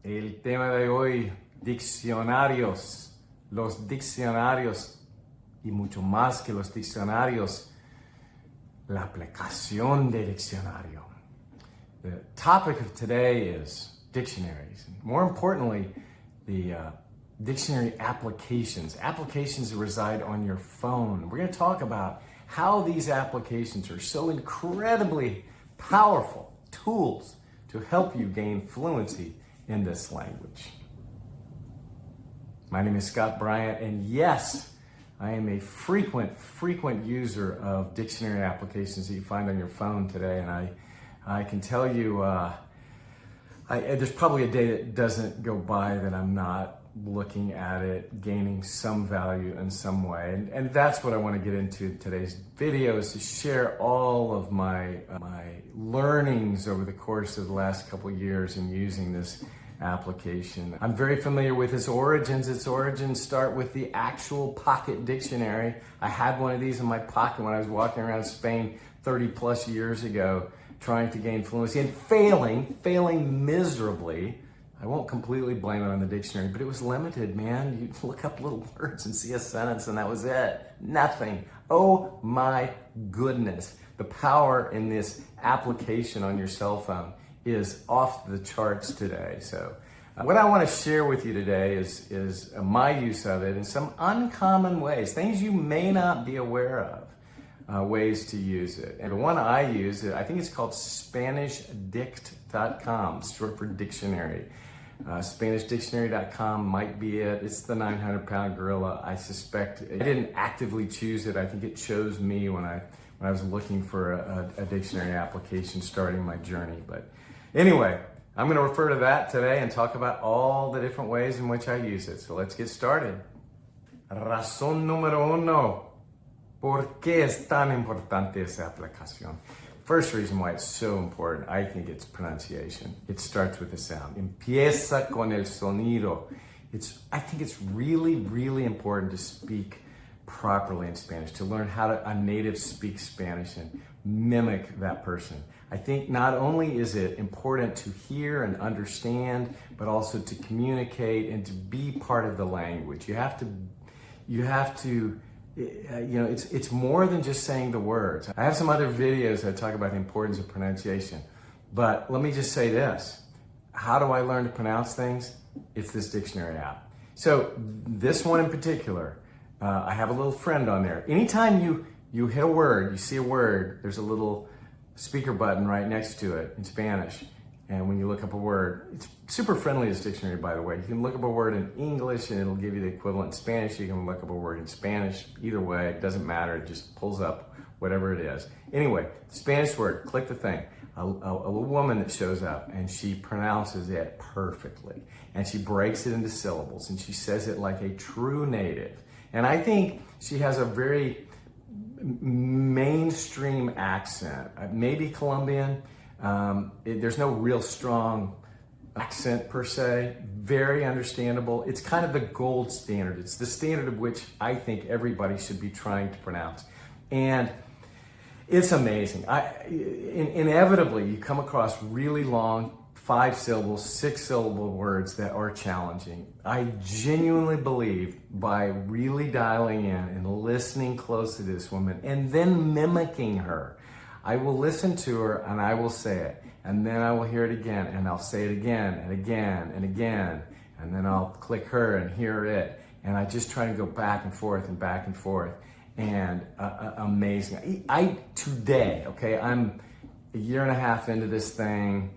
El tema de hoy, diccionarios. Los diccionarios y mucho más que los diccionarios, la aplicación de diccionario. The topic of today is dictionaries. More importantly, the dictionary applications that reside on your phone. We're going to talk about how these applications are so incredibly powerful tools to help you gain fluency in this language. My name is Scott Bryant, and yes, I am a frequent user of dictionary applications that you find on your phone today, and I can tell you there's probably a day that doesn't go by that I'm not looking at it, gaining some value in some way. And that's what I want to get into today's video, is to share all of my learnings over the course of the last couple of years in using this application. I'm very familiar with its origins. Its origins start with the actual pocket dictionary. I had one of these in my pocket when I was walking around Spain 30 plus years ago, trying to gain fluency and failing miserably. I won't completely blame it on the dictionary, but it was limited, man. You look up little words and see a sentence and that was it. Nothing. Oh my goodness. The power in this application on your cell phone is off the charts today. So what I want to share with you today is my use of it in some uncommon ways, things you may not be aware of, ways to use it. And the one I use, I think it's called SpanishDict.com, short for dictionary. SpanishDictionary.com might be it. It's the 900-pound gorilla, I suspect. I didn't actively choose it. I think it chose me when I was looking for a dictionary application starting my journey. But anyway, I'm going to refer to that today and talk about all the different ways in which I use it. So let's get started. Razón número uno. ¿Por qué es tan importante esa aplicación? First reason why it's so important, I think it's pronunciation. It starts with the sound. Empieza con el sonido. I think it's really important to speak properly in Spanish, to learn how a native speaks Spanish and mimic that person. I think not only is it important to hear and understand, but also to communicate and to be part of the language. You have to, it's more than just saying the words. I have some other videos that talk about the importance of pronunciation, but let me just say this. How do I learn to pronounce things? It's this dictionary app. So this one in particular, I have a little friend on there. Anytime you hit a word, you see a word, there's a little speaker button right next to it in Spanish. And when you look up a word, it's super friendly, this dictionary, by the way. You can look up a word in English and it'll give you the equivalent in Spanish. You can look up a word in Spanish. Either way, it doesn't matter. It just pulls up whatever it is. Anyway, Spanish word, click the thing. A little woman that shows up and she pronounces it perfectly. And she breaks it into syllables and she says it like a true native. And I think she has a very mainstream accent, maybe Colombian. There's no real strong accent per se, very understandable. It's kind of the gold standard. It's the standard of which I think everybody should be trying to pronounce. And it's amazing. Inevitably, you come across really long 5-syllable, 6-syllable words that are challenging. I genuinely believe by really dialing in and listening close to this woman and then mimicking her, I will listen to her and I will say it. And then I will hear it again and I'll say it again and again and again. And then I'll click her and hear it. And I just try to go back and forth and back and forth. And amazing. Today, okay, I'm a year and a half into this thing.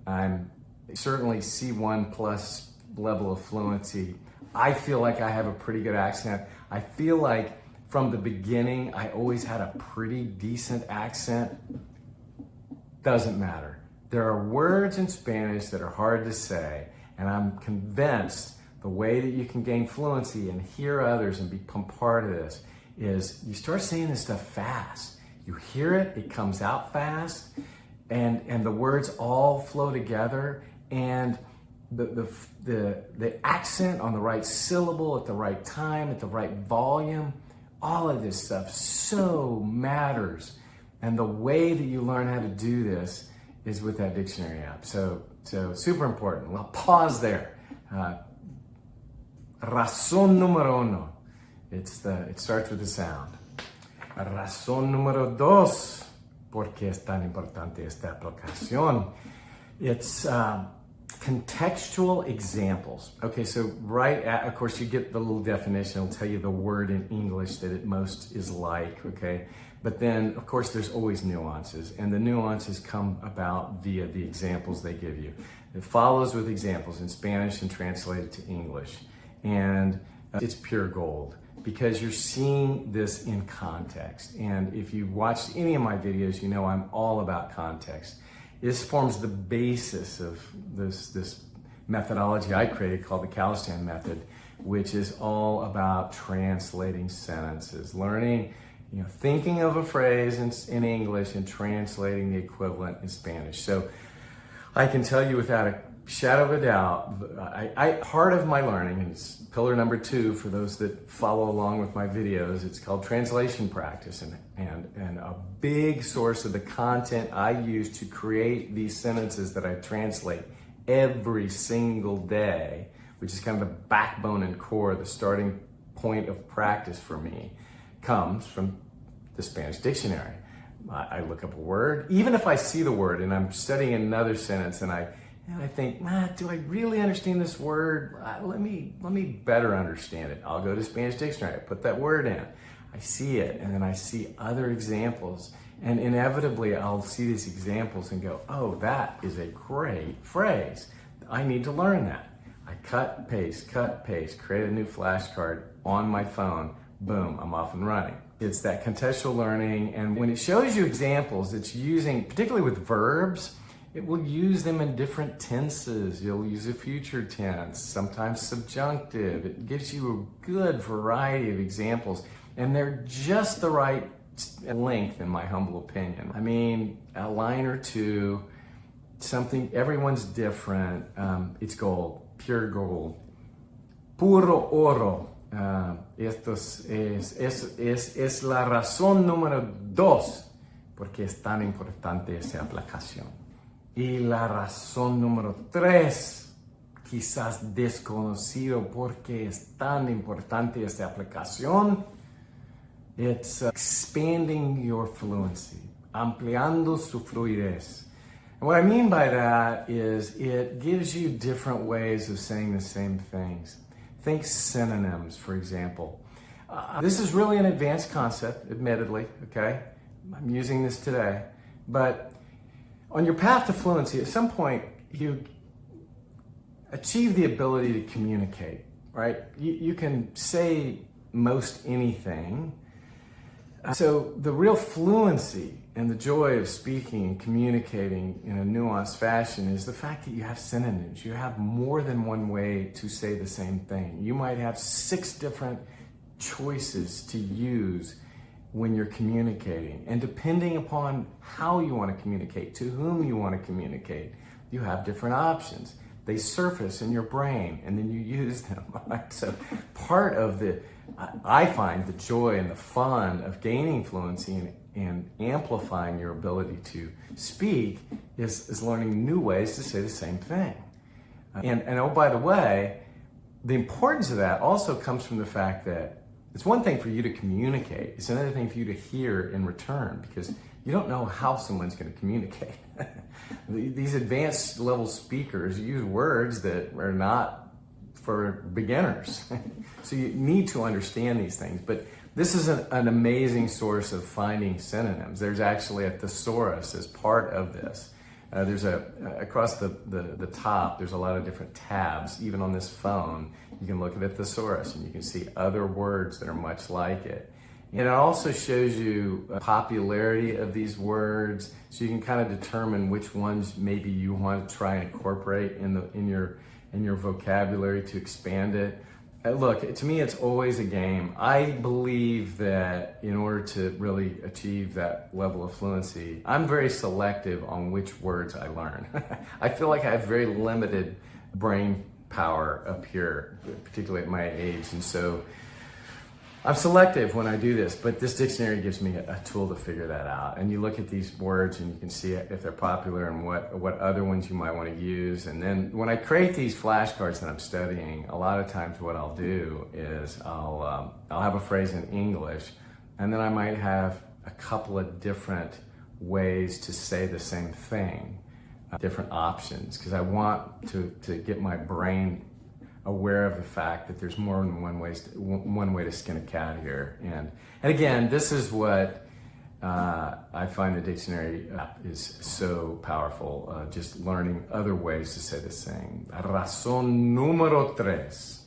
I'm certainly C1 plus level of fluency. I feel like I have a pretty good accent. I feel like from the beginning, I always had a pretty decent accent. Doesn't matter. There are words in Spanish that are hard to say, and I'm convinced the way that you can gain fluency and hear others and become part of this is you start saying this stuff fast. You hear it, it comes out fast, and the words all flow together, and the accent on the right syllable at the right time, at the right volume, all of this stuff so matters. And the way that you learn how to do this is with that dictionary app. So So super important. Well, pause there. Razón número uno. It starts with the sound. Razón número dos. ¿Por qué es tan importante esta aplicación? It's contextual examples. Okay, so of course, you get the little definition. It'll tell you the word in English that it most is like, okay? But then, of course, there's always nuances, and the nuances come about via the examples they give you. It follows with examples in Spanish and translated to English. And it's pure gold because you're seeing this in context. And if you watched any of my videos, you know I'm all about context. This forms the basis of this methodology I created called the Calistan method, which is all about translating sentences, learning, thinking of a phrase in English and translating the equivalent in Spanish. So I can tell you without a shadow of a doubt, part of my learning, and it's pillar number 2 for those that follow along with my videos, it's called translation practice. And a big source of the content I use to create these sentences that I translate every single day, which is kind of the backbone and core, the starting point of practice for me, comes from the Spanish dictionary. I look up a word, even if I see the word and I'm studying another sentence and I think, do I really understand this word? Let me better understand it. I'll go to Spanish dictionary, I put that word in, I see it, and then I see other examples. And inevitably I'll see these examples and go, oh, that is a great phrase. I need to learn that. I cut, paste, create a new flashcard on my phone. Boom, I'm off and running. It's that contextual learning, and when it shows you examples, it's using, particularly with verbs, it will use them in different tenses. You'll use a future tense, sometimes subjunctive. It gives you a good variety of examples, and they're just the right length, in my humble opinion. I mean, a line or two, something, everyone's different. It's gold, pure gold. Puro oro. Esto es la razón número 2 porque es tan importante esa aplicación. Y la razón número 3, quizás desconocido porque es tan importante esta aplicación, it's expanding your fluency, ampliando su fluidez. And what I mean by that is it gives you different ways of saying the same things. Think synonyms, for example. This is really an advanced concept, admittedly, okay? I'm using this today. But on your path to fluency, at some point, you achieve the ability to communicate, right? You can say most anything. So the real fluency and the joy of speaking and communicating in a nuanced fashion is the fact that you have synonyms. You have more than one way to say the same thing. You might have 6 different choices to use when you're communicating. And depending upon how you want to communicate, to whom you want to communicate, you have different options. They surface in your brain and then you use them. Right? So part of I find the joy and the fun of gaining fluency and amplifying your ability to speak is learning new ways to say the same thing. And oh, by the way, the importance of that also comes from the fact that it's one thing for you to communicate. It's another thing for you to hear in return, because you don't know how someone's going to communicate. These advanced level speakers use words that are not for beginners. So you need to understand these things. But this is an amazing source of finding synonyms. There's actually a thesaurus as part of this. There's across the top, there's a lot of different tabs. Even on this phone, you can look at a thesaurus and you can see other words that are much like it. And it also shows you popularity of these words, so you can kind of determine which ones maybe you want to try and incorporate in your vocabulary to expand it. Look, to me, it's always a game. I believe that in order to really achieve that level of fluency, I'm very selective on which words I learn. I feel like I have very limited brain power up here, particularly at my age. And so I'm selective when I do this, but this dictionary gives me a tool to figure that out. And you look at these words and you can see if they're popular and what other ones you might want to use. And then when I create these flashcards that I'm studying, a lot of times what I'll do is I'll have a phrase in English, and then I might have a couple of different ways to say the same thing, different options, because I want to get my brain aware of the fact that there's more than one way to skin a cat here. And again, this is what I find the dictionary is so powerful, just learning other ways to say the same. Razón número tres.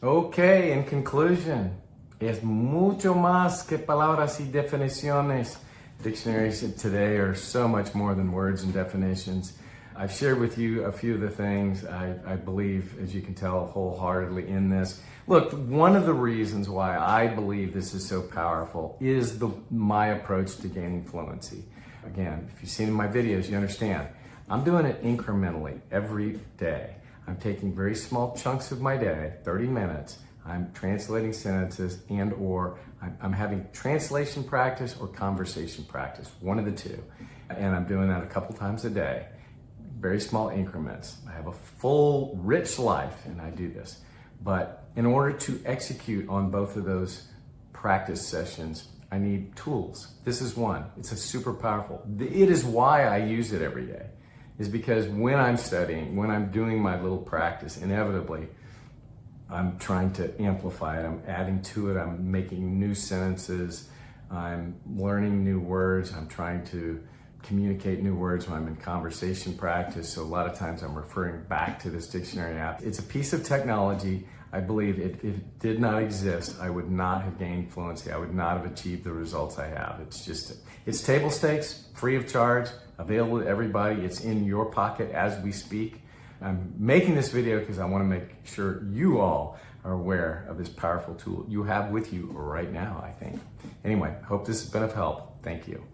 Okay, in conclusion, es mucho más que palabras y definiciones. Dictionaries today are so much more than words and definitions. I've shared with you a few of the things I believe, as you can tell, wholeheartedly in this. Look, one of the reasons why I believe this is so powerful is my approach to gaining fluency. Again, if you've seen my videos, you understand. I'm doing it incrementally every day. I'm taking very small chunks of my day, 30 minutes. I'm translating sentences or I'm having translation practice or conversation practice, one of the two. And I'm doing that a couple times a day. Very small increments. I have a full, rich life, and I do this. But in order to execute on both of those practice sessions, I need tools. This is one. It's a super powerful. It is why I use it every day, is because when I'm studying, when I'm doing my little practice, inevitably, I'm trying to amplify it. I'm adding to it. I'm making new sentences. I'm learning new words. I'm trying to communicate new words when I'm in conversation practice. So a lot of times I'm referring back to this dictionary app. It's a piece of technology. I believe if it did not exist, I would not have gained fluency. I would not have achieved the results I have. It's table stakes, free of charge, available to everybody. It's in your pocket as we speak. I'm making this video because I want to make sure you all are aware of this powerful tool you have with you right now, I think. Anyway, hope this has been of help. Thank you.